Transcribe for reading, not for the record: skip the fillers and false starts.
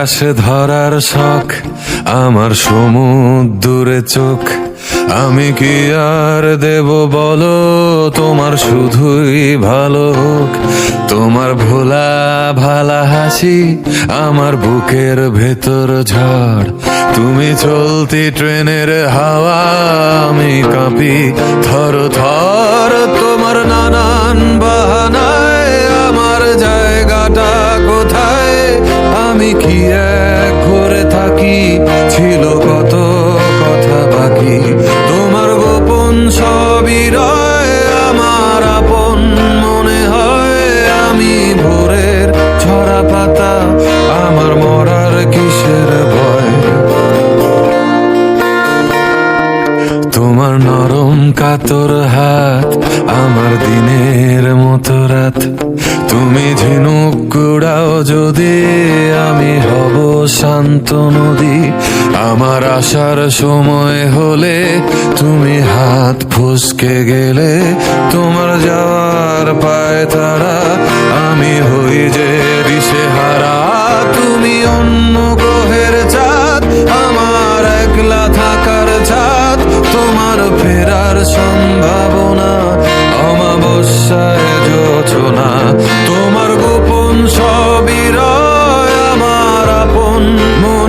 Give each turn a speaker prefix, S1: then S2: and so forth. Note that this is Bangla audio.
S1: আকাশ ধরার শখ, আমার সমুদ্রে চোখ। আমি কি আর দেব বলো, তোমার শুধুই ভালো হোক। তোমার ভোলা ভালা হাসি আমার বুকের ভেতর ঝড়। তুমি চলতি ট্রেনের হাওয়া, আমি কাঁপি থর থর। তোমার নানান বাহানায় আমার জায়গাটা কোথায়? আমি কি এক ঘরে থাকি, ছিল কত কথা বাকি। তোমার গোপন সবই রয়, আমার আপন মনে হয়। আমি ভোরের ঝরা পাতা, আমার মরার কিসের ভয়? তোমার নরম কাতর হাত, আমার দিনের মতো রাত। তুমি ঝিনুক কুড়াও যদি, আমি হব শান্ত নদী। আমার আসার সময় হলে তুমি হাত ফসকে গেলে। তোমার যাওয়ার পায় তারা, আমি হই যে দিশেহারা। তুমি অন্য গ্রহের চাঁদ, আমার একলা থাকার ছাদ। তোমার ফেরার সম্ভাবনা, অমাবস্যায় যোচনা। তোমার গোপন সবই রয়, আমার আপন মনে